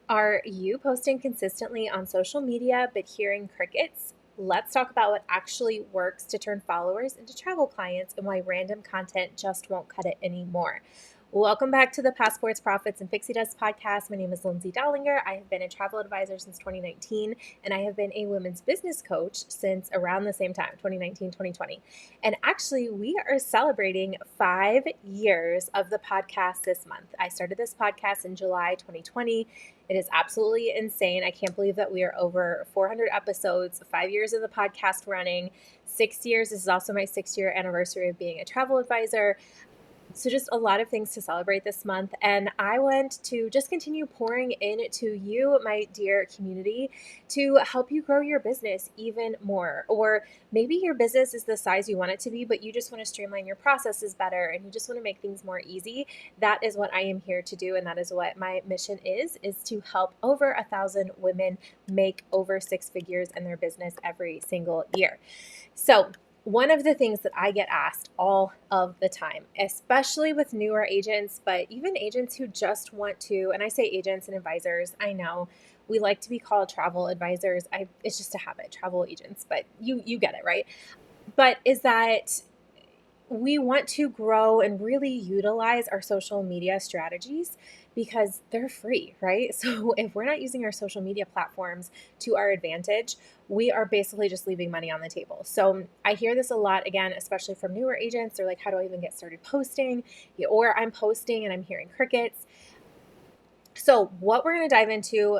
Are you posting consistently on social media but hearing crickets? Let's talk about what actually works to turn followers into travel clients and why random content just won't cut it anymore. Welcome back to the Passports, Profits, and Pixie Dust podcast. My name is Lindsay Dollinger. I have been a travel advisor since 2019, and I have been a women's business coach since around the same time, 2019, 2020. And actually, we are celebrating 5 years of the podcast this month. I started this podcast in July 2020. It is absolutely insane. I can't believe that we are over 400 episodes, 5 years of the podcast running, 6 years. This is also my 6-year anniversary of being a travel advisor. So just a lot of things to celebrate this month. And I want to just continue pouring into you, my dear community, to help you grow your business even more. Or maybe your business is the size you want it to be, but you just want to streamline your processes better and you just want to make things more easy. That is what I am here to do. And that is what my mission is to help over 1,000 women make over 6 figures in their business every single year. So one of the things that I get asked all of the time, especially with newer agents, but even agents who just want to, and I say agents and advisors, I know we like to be called travel advisors. It's just a habit, travel agents, but you get it, right? But is that we want to grow and really utilize our social media strategies because they're free, right? So if we're not using our social media platforms to our advantage, we are basically just leaving money on the table. So I hear this a lot, again, especially from newer agents. They're like, how do I even get started posting? Or I'm posting and I'm hearing crickets. So what we're going to dive into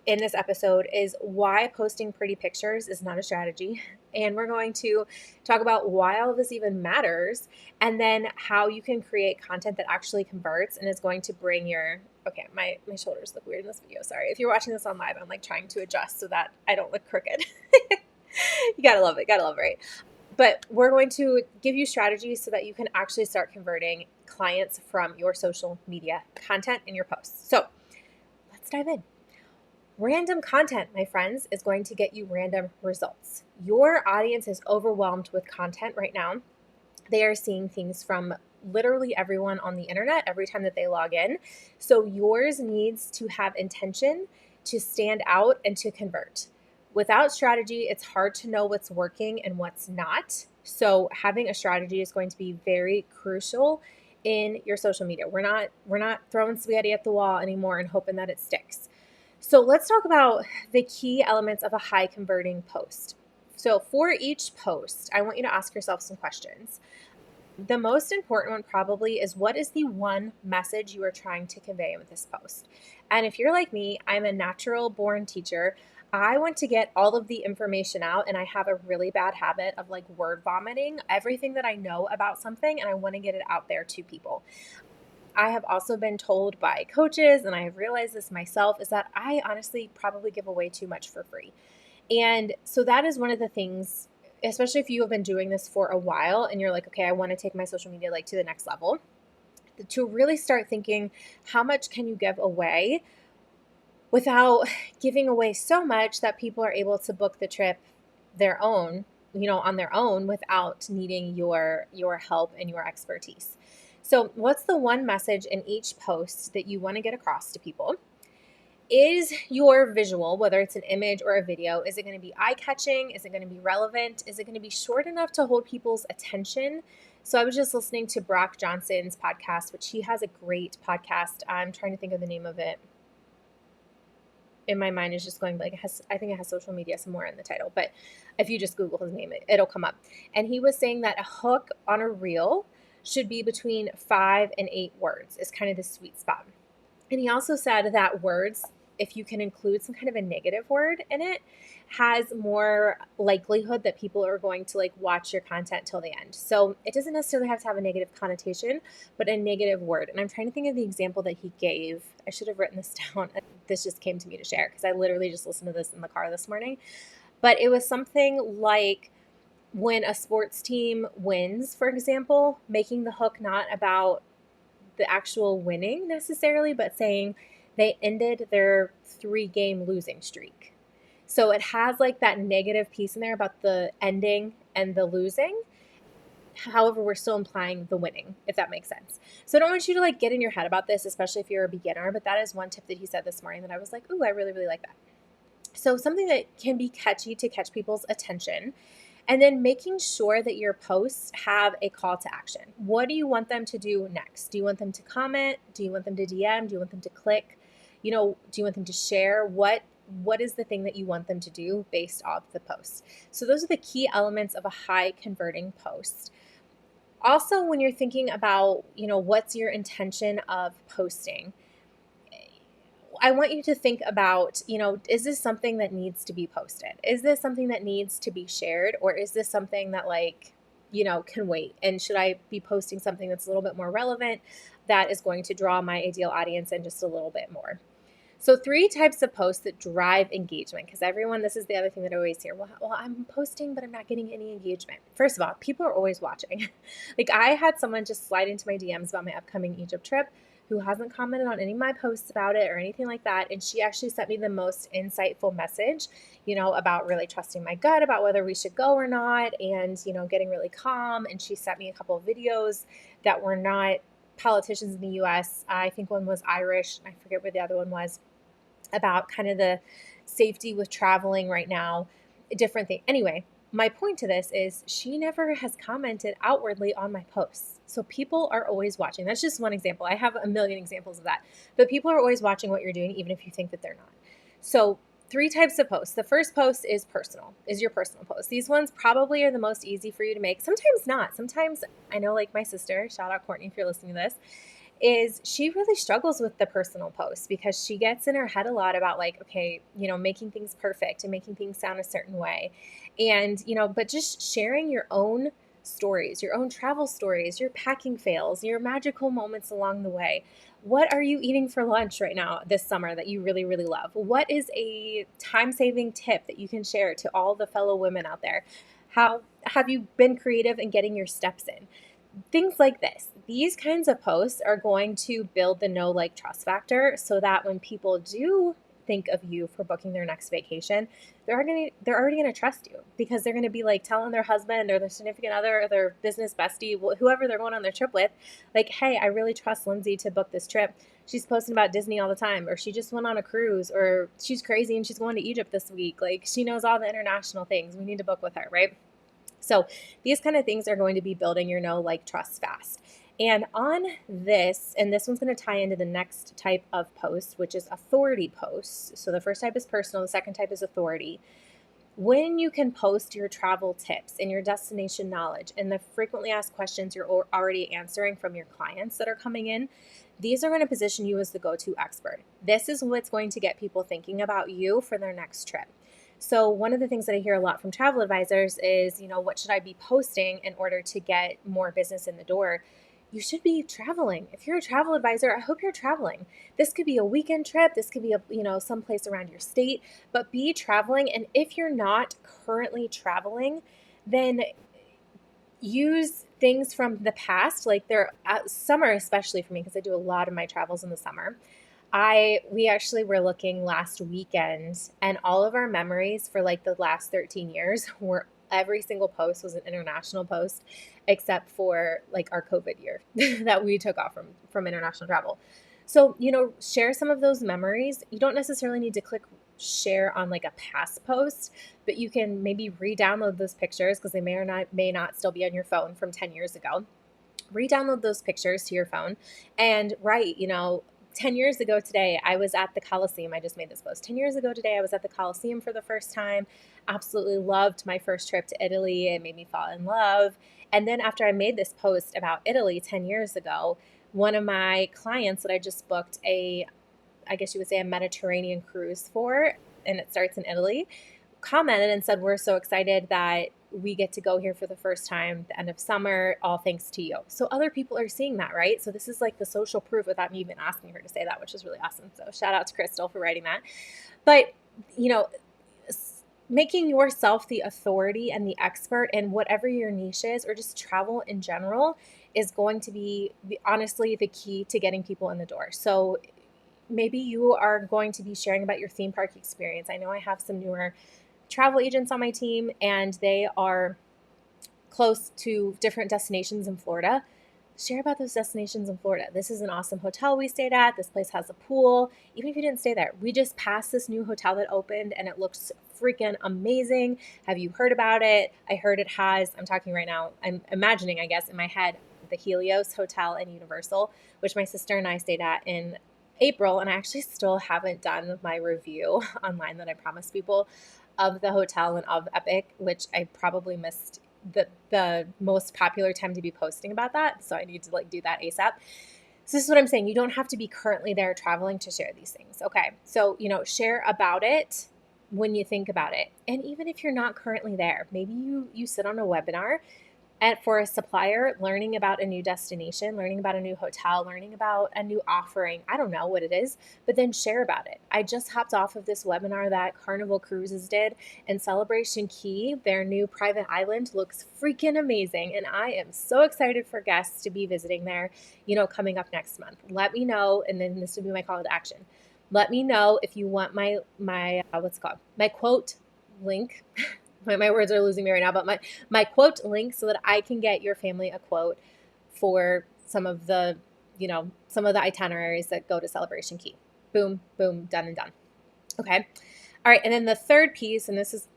in this episode is why posting pretty pictures is not a strategy. And we're going to talk about why all of this even matters, and then how you can create content that actually converts and is going to bring your, okay, my shoulders look weird in this video. Sorry. If you're watching this on live, I'm like trying to adjust so that I don't look crooked. You gotta love it. Gotta love it, right? But we're going to give you strategies so that you can actually start converting clients from your social media content and your posts. So let's dive in. Random content, my friends, is going to get you random results. Your audience is overwhelmed with content right now. They are seeing things from literally everyone on the internet every time that they log in. So yours needs to have intention to stand out and to convert. Without strategy, it's hard to know what's working and what's not. So having a strategy is going to be very crucial in your social media. We're not throwing spaghetti at the wall anymore and hoping that it sticks. So let's talk about the key elements of a high converting post. So for each post, I want you to ask yourself some questions. The most important one probably is, what is the one message you are trying to convey with this post? And if you're like me, I'm a natural born teacher. I want to get all of the information out, and I have a really bad habit of like word vomiting everything that I know about something, and I want to get it out there to people. I have also been told by coaches, and I have realized this myself, is that I honestly probably give away too much for free. And so that is one of the things, especially if you have been doing this for a while and you're like, okay, I want to take my social media like to the next level, to really start thinking, how much can you give away without giving away so much that people are able to book the trip their own, on their own without needing your help and your expertise. So what's the one message in each post that you want to get across to people? Is your visual, whether it's an image or a video, is it going to be eye-catching? Is it going to be relevant? Is it going to be short enough to hold people's attention? So I was just listening to Brock Johnson's podcast, which he has a great podcast. I'm trying to think of the name of it. In my mind is just going like, I think it has social media somewhere in the title, but if you just Google his name, it'll come up. And he was saying that a hook on a reel should be between 5 and 8 words is kind of the sweet spot. And he also said that words, if you can include some kind of a negative word in it, has more likelihood that people are going to like watch your content till the end. So it doesn't necessarily have to have a negative connotation, but a negative word. And I'm trying to think of the example that he gave. I should have written this down. This just came to me to share because I literally just listened to this in the car this morning. But it was something like, when a sports team wins, for example, making the hook not about the actual winning necessarily, but saying they ended their 3-game losing streak. So it has like that negative piece in there about the ending and the losing. However, we're still implying the winning, if that makes sense. So I don't want you to like get in your head about this, especially if you're a beginner, but that is one tip that he said this morning that I was like, ooh, I really, really like that. So something that can be catchy to catch people's attention, and then making sure that your posts have a call to action. What do you want them to do next? Do you want them to comment? Do you want them to DM? Do you want them to click? Do you want them to share? What is the thing that you want them to do based off the post? So those are the key elements of a high converting post. Also, when you're thinking about, what's your intention of posting, I want you to think about, is this something that needs to be posted? Is this something that needs to be shared? Or is this something that can wait? And should I be posting something that's a little bit more relevant that is going to draw my ideal audience in just a little bit more? So 3 types of posts that drive engagement, because everyone, this is the other thing that I always hear. Well, I'm posting, but I'm not getting any engagement. First of all, people are always watching. Like I had someone just slide into my DMs about my upcoming Egypt trip who hasn't commented on any of my posts about it or anything like that. And she actually sent me the most insightful message, about really trusting my gut, about whether we should go or not, and, getting really calm. And she sent me a couple of videos that were not politicians in the US. I think one was Irish. I forget what the other one was, about kind of the safety with traveling right now, a different thing. Anyway, my point to this is she never has commented outwardly on my posts. So people are always watching. That's just one example. I have a million examples of that. But people are always watching what you're doing, even if you think that they're not. So 3 types of posts. The first post is your personal post. These ones probably are the most easy for you to make. Sometimes not. Sometimes I know, like my sister, shout out Courtney if you're listening to this, is she really struggles with the personal posts because she gets in her head a lot about making things perfect and making things sound a certain way. And, but just sharing your own stories, your own travel stories, your packing fails, your magical moments along the way. What are you eating for lunch right now this summer that you really, really love? What is a time-saving tip that you can share to all the fellow women out there? How have you been creative in getting your steps in? Things like this. These kinds of posts are going to build the know, like, trust factor so that when people do think of you for booking their next vacation, they're already going to trust you because they're going to be like telling their husband or their significant other or their business bestie, whoever they're going on their trip with, like, hey, I really trust Lindsay to book this trip. She's posting about Disney all the time, or she just went on a cruise, or she's crazy and she's going to Egypt this week. Like, she knows all the international things. We need to book with her, right? So these kind of things are going to be building your know, like, trust fast. And on this, and this one's going to tie into the next type of post, which is authority posts. So the first type is personal, the second type is authority. When you can post your travel tips and your destination knowledge and the frequently asked questions you're already answering from your clients that are coming in, these are going to position you as the go-to expert. This is what's going to get people thinking about you for their next trip. So one of the things that I hear a lot from travel advisors is, what should I be posting in order to get more business in the door? You should be traveling. If you're a travel advisor, I hope you're traveling. This could be a weekend trip. This could be someplace around your state, but be traveling. And if you're not currently traveling, then use things from the past. Like summer, especially for me, because I do a lot of my travels in the summer. We actually were looking last weekend, and all of our memories for like the last 13 years were, every single post was an international post, except for like our COVID year that we took off from international travel. So, share some of those memories. You don't necessarily need to click share on like a past post, but you can maybe re-download those pictures because they may not still be on your phone from 10 years ago. Re-download those pictures to your phone and write, 10 years ago today, I was at the Coliseum. I just made this post. 10 years ago today, I was at the Coliseum for the first time. Absolutely loved my first trip to Italy. It made me fall in love. And then after I made this post about Italy 10 years ago, one of my clients that I just booked I guess you would say a Mediterranean cruise for, and it starts in Italy, commented and said, we're so excited that we get to go here for the first time, the end of summer, all thanks to you. So other people are seeing that, right? So this is like the social proof without me even asking her to say that, which is really awesome. So shout out to Crystal for writing that. But, making yourself the authority and the expert in whatever your niche is, or just travel in general, is going to be honestly the key to getting people in the door. So maybe you are going to be sharing about your theme park experience. I know I have some newer travel agents on my team, and they are close to different destinations in Florida, share about those destinations in Florida. This is an awesome hotel we stayed at. This place has a pool. Even if you didn't stay there, we just passed this new hotel that opened and it looks freaking amazing. Have you heard about it? I heard it has, I'm talking right now, I'm imagining, I guess, in my head, the Helios Hotel in Universal, which my sister and I stayed at in April. And I actually still haven't done my review online that I promised people of the hotel and of Epic, which I probably missed the most popular time to be posting about that. So I need to do that ASAP. So this is what I'm saying. You don't have to be currently there traveling to share these things. Okay. So, share about it when you think about it. And even if you're not currently there, maybe you sit on a webinar for a supplier, learning about a new destination, learning about a new hotel, learning about a new offering. I don't know what it is, but then share about it. I just hopped off of this webinar that Carnival Cruises did, and Celebration Key, their new private island, looks freaking amazing. And I am so excited for guests to be visiting there, coming up next month. Let me know. And then this would be my call to action. Let me know if you want my what's it called? My quote link. My words are losing me right now, but my quote link so that I can get your family a quote for some of the itineraries that go to Celebration Key. Boom, boom, done and done. Okay. All right. And then the third piece, and this is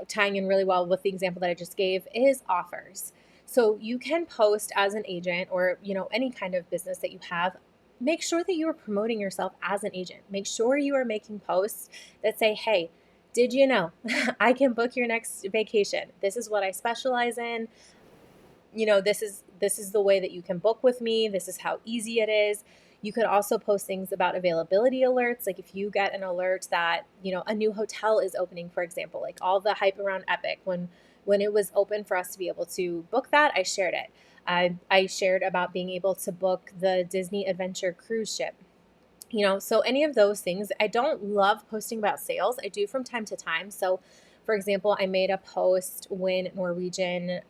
tying in really well with the example that I just gave, is offers. So you can post as an agent or, any kind of business that you have. Make sure that you are promoting yourself as an agent. Make sure you are making posts that say, hey, did you know I can book your next vacation? This is what I specialize in. This is the way that you can book with me. This is how easy it is. You could also post things about availability alerts. Like if you get an alert that, a new hotel is opening, for example, like all the hype around Epic, when it was open for us to be able to book that, I shared it. I shared about being able to book the Disney Adventure cruise ship. So any of those things. I don't love posting about sales. I do from time to time. So for example, I made a post when Norwegian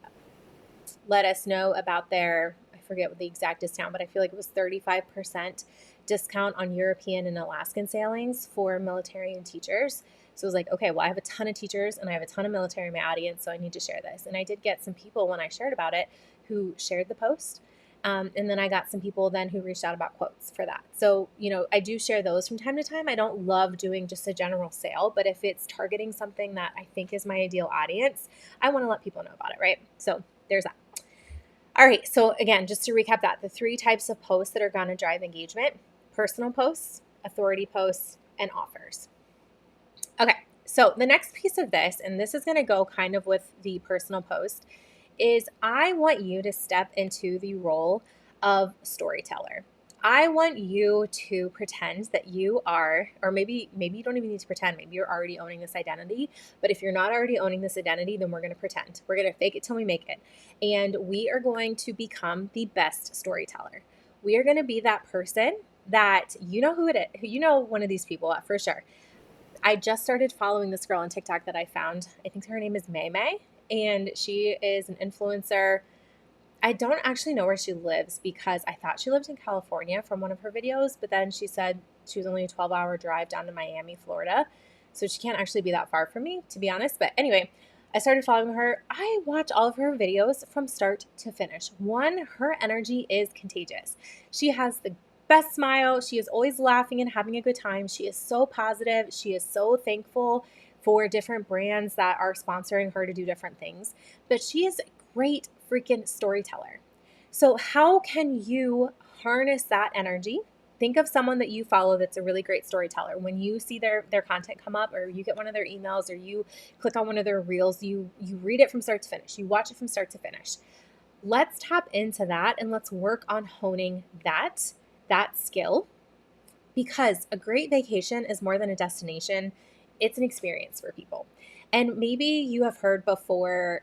let us know about their, I forget what the exact discount, but I feel like it was 35% discount on European and Alaskan sailings for military and teachers. So I was like, okay, well, I have a ton of teachers and I have a ton of military in my audience, so I need to share this. And I did get some people when I shared about it who shared the post. And then I got some people then who reached out about quotes for that. So, I do share those from time to time. I don't love doing just a general sale, but if it's targeting something that I think is my ideal audience, I want to let people know about it, right? So there's that. All right. So again, just to recap that, the 3 types of posts that are going to drive engagement: personal posts, authority posts, and offers. Okay. So the next piece of this, and this is going to go kind of with the personal post, is I want you to step into the role of storyteller. I want you to pretend that you are, or maybe you don't even need to pretend, maybe you're already owning this identity, but if you're not already owning this identity, then we're going to pretend. We're going to fake it till we make it. And we are going to become the best storyteller. We are going to be that person that, who it is, one of these people for sure. I just started following this girl on TikTok that I found. I think her name is May May, and she is an influencer. I don't actually know where she lives because I thought she lived in California from one of her videos, but then she said she was only a 12-hour drive down to Miami, Florida. So she can't actually be that far from me, to be honest. But anyway, I started following her. I watch all of her videos from start to finish. One, her energy is contagious. She has the best smile. She is always laughing and having a good time. She is so positive. She is so thankful for different brands that are sponsoring her to do different things. But she is a great freaking storyteller. So how can you harness that energy? Think of someone that you follow that's a really great storyteller. When you see their content come up, or you get one of their emails, or you click on one of their reels, you read it from start to finish. You watch it from start to finish. Let's tap into that and let's work on honing that skill, because a great vacation is more than a destination. It's an experience for people. And maybe you have heard before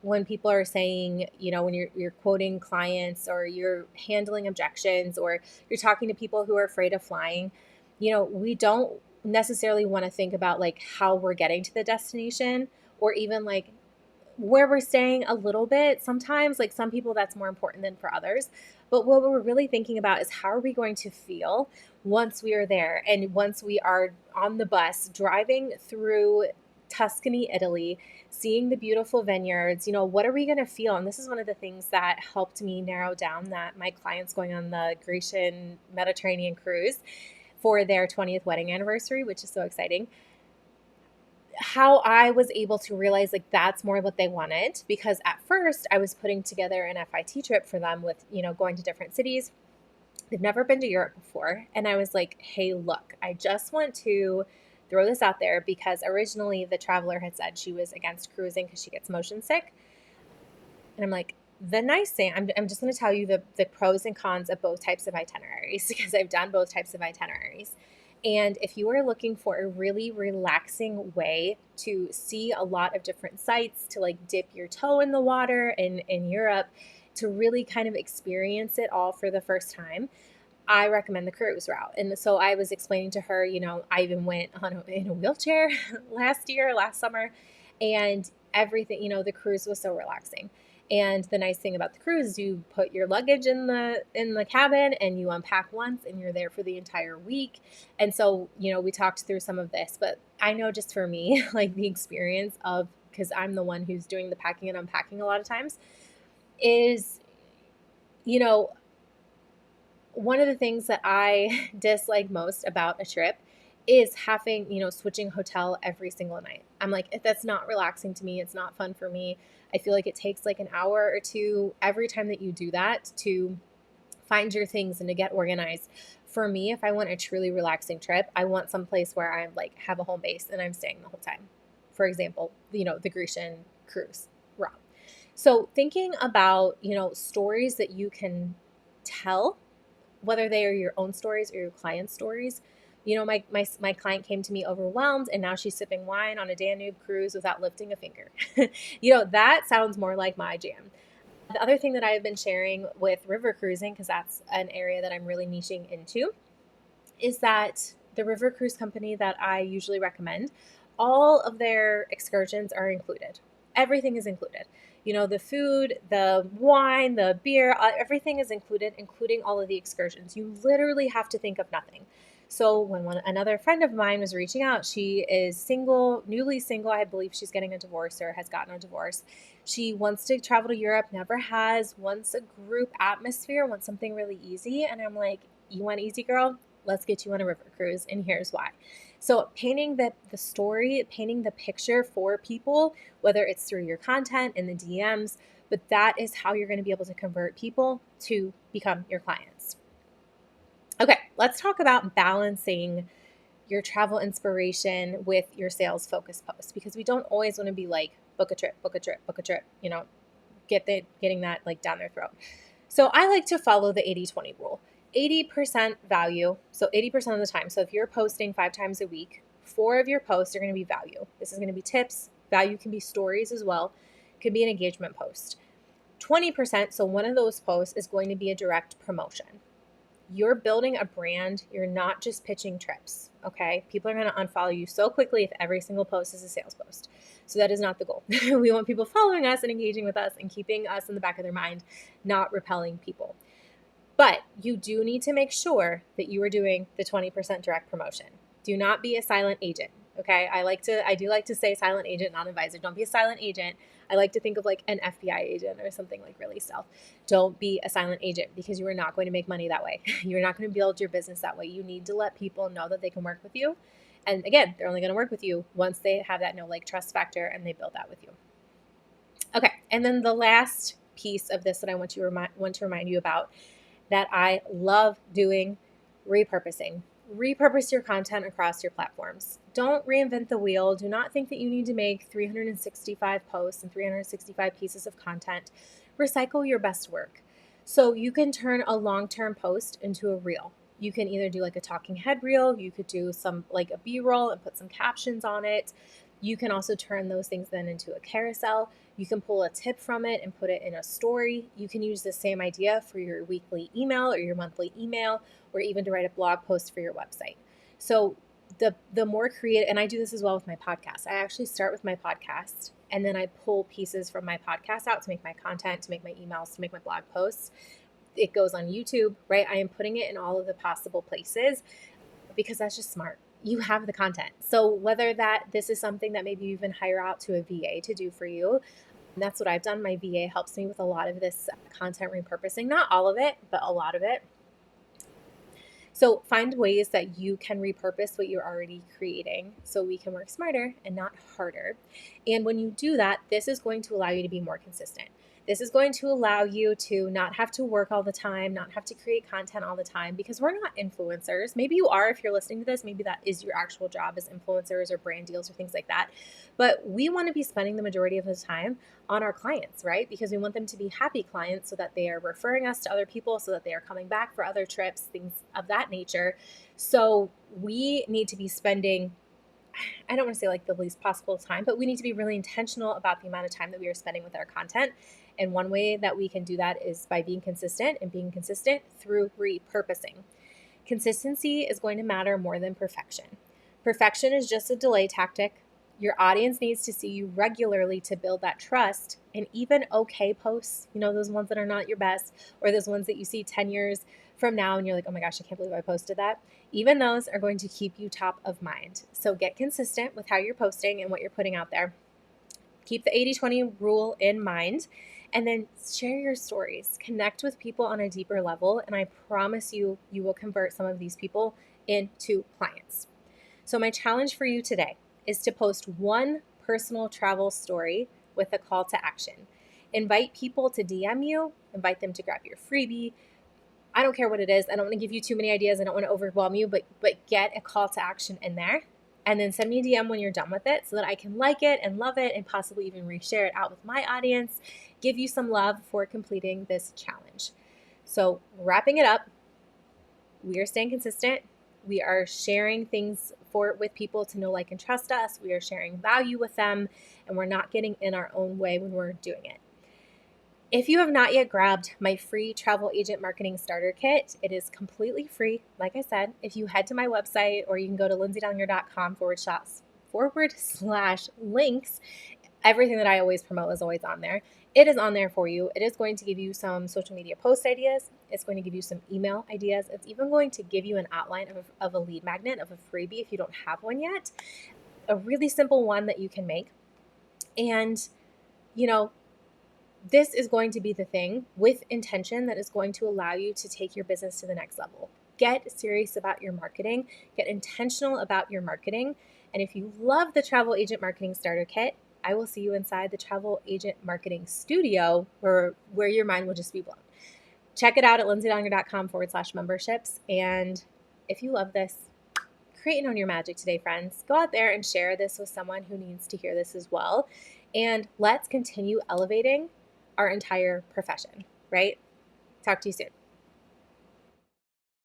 when people are saying, when you're quoting clients, or you're handling objections, or you're talking to people who are afraid of flying, we don't necessarily want to think about like how we're getting to the destination, or even like where we're staying a little bit. Sometimes, like some people, that's more important than for others. But what we're really thinking about is how are we going to feel once we are there, and once we are on the bus driving through Tuscany, Italy, seeing the beautiful vineyards. What are we going to feel? And this is one of the things that helped me narrow down that my clients going on the Grecian Mediterranean cruise for their 20th wedding anniversary, which is so exciting. How I was able to realize like that's more what they wanted, because at first I was putting together an FIT trip for them with, going to different cities. They've never been to Europe before. And I was like, hey, look, I just want to throw this out there because originally the traveler had said she was against cruising because she gets motion sick. And I'm like, the nice thing, I'm just going to tell you the pros and cons of both types of itineraries because I've done both types of itineraries. And if you are looking for a really relaxing way to see a lot of different sites, to like dip your toe in the water in Europe, to really kind of experience it all for the first time, I recommend the cruise route. And so I was explaining to her, I even went in a wheelchair last summer, and everything, the cruise was so relaxing. And the nice thing about the cruise is you put your luggage in the cabin and you unpack once and you're there for the entire week. And so, we talked through some of this, but I know just for me, like the experience of, because I'm the one who's doing the packing and unpacking a lot of times, is, one of the things that I dislike most about a trip is having, switching hotel every single night. I'm like, that's not relaxing to me. It's not fun for me. I feel like it takes like an hour or two every time that you do that to find your things and to get organized. For me, if I want a truly relaxing trip, I want someplace where I like have a home base and I'm staying the whole time. For example, the Grecian cruise route. So thinking about, stories that you can tell, whether they are your own stories or your client's stories. My client came to me overwhelmed and now she's sipping wine on a Danube cruise without lifting a finger. That sounds more like my jam. The other thing that I have been sharing with river cruising, because that's an area that I'm really niching into, is that the river cruise company that I usually recommend, all of their excursions are included. Everything is included. The food, the wine, the beer, everything is included, including all of the excursions. You literally have to think of nothing. So when another friend of mine was reaching out, she is single, newly single. I believe she's getting a divorce or has gotten a divorce. She wants to travel to Europe, never has, wants a group atmosphere, wants something really easy. And I'm like, you want easy, girl? Let's get you on a river cruise. And here's why. So painting the story, painting the picture for people, whether it's through your content in the DMs, but that is how you're going to be able to convert people to become your clients. Okay, let's talk about balancing your travel inspiration with your sales focus posts, because we don't always want to be like, book a trip, getting that like down their throat. So I like to follow the 80-20 rule. 80% value, so 80% of the time. So if you're posting 5 times a week, 4 of your posts are going to be value. This is going to be tips. Value can be stories as well. It could be an engagement post. 20%, so one of those posts is going to be a direct promotion. You're building a brand. You're not just pitching trips, okay? People are going to unfollow you so quickly if every single post is a sales post. So that is not the goal. We want people following us and engaging with us and keeping us in the back of their mind, not repelling people. But you do need to make sure that you are doing the 20% direct promotion. Do not be a silent agent, okay? I do like to say silent agent, not advisor. Don't be a silent agent. I like to think of like an FBI agent or something like really stealth. Don't be a silent agent, because you are not going to make money that way. You're not going to build your business that way. You need to let people know that they can work with you. And again, they're only going to work with you once they have that know, like, trust factor and they build that with you. Okay, and then the last piece of this that I want to remind you about that I love doing, repurposing. Repurpose your content across your platforms. Don't reinvent the wheel. Do not think that you need to make 365 posts and 365 pieces of content. Recycle your best work. So you can turn a long-term post into a reel. You can either do like a talking head reel. You could do some like a B-roll and put some captions on it. You can also turn those things then into a carousel. You can pull a tip from it and put it in a story. You can use the same idea for your weekly email or your monthly email, or even to write a blog post for your website. So the more creative, and I do this as well with my podcast. I actually start with my podcast and then I pull pieces from my podcast out to make my content, to make my emails, to make my blog posts. It goes on YouTube, right? I am putting it in all of the possible places because that's just smart. you have the content. So whether that this is something that maybe you even hire out to a VA to do for you, and that's what I've done. My VA helps me with a lot of this content repurposing, not all of it, but a lot of it. So find ways that you can repurpose what you're already creating so we can work smarter and not harder. And when you do that, this is going to allow you to be more consistent. This is going to allow you to not have to work all the time, not have to create content all the time, because we're not influencers. Maybe you are if you're listening to this. Maybe that is your actual job as influencers or brand deals or things like that. But we want to be spending the majority of the time on our clients, right? Because we want them to be happy clients so that they are referring us to other people, so that they are coming back for other trips, things of that nature. So we need to be spending, I don't want to say like the least possible time, but we need to be really intentional about the amount of time that we are spending with our content. And one way that we can do that is by being consistent, and being consistent through repurposing. Consistency is going to matter more than perfection. Perfection is just a delay tactic. Your audience needs to see you regularly to build that trust. And even okay posts, those ones that are not your best, or those ones that you see 10 years from now and you're like, oh my gosh, I can't believe I posted that. Even those are going to keep you top of mind. So get consistent with how you're posting and what you're putting out there. Keep the 80-20 rule in mind, and then share your stories. Connect with people on a deeper level, and I promise you, you will convert some of these people into clients. So my challenge for you today is to post one personal travel story with a call to action. Invite people to DM you, invite them to grab your freebie. I don't care what it is. I don't want to give you too many ideas. I don't want to overwhelm you, but get a call to action in there. And then send me a DM when you're done with it so that I can like it and love it and possibly even reshare it out with my audience, give you some love for completing this challenge. So wrapping it up, we are staying consistent. We are sharing things with people to know, like, and trust us. We are sharing value with them, and we're not getting in our own way when we're doing it. If you have not yet grabbed my free travel agent marketing starter kit, it is completely free. Like I said, if you head to my website, or you can go to lindsaydellinger.com/links, everything that I always promote is always on there. It is on there for you. It is going to give you some social media post ideas. It's going to give you some email ideas. It's even going to give you an outline of a lead magnet, of a freebie if you don't have one yet. A really simple one that you can make. And, this is going to be the thing with intention that is going to allow you to take your business to the next level. Get serious about your marketing. Get intentional about your marketing. And if you love the Travel Agent Marketing Starter Kit, I will see you inside the Travel Agent Marketing Studio, where your mind will just be blown. Check it out at lindsaydellinger.com/memberships. And if you love this, create and own your magic today, friends. Go out there and share this with someone who needs to hear this as well. And let's continue elevating our entire profession, right? Talk to you soon.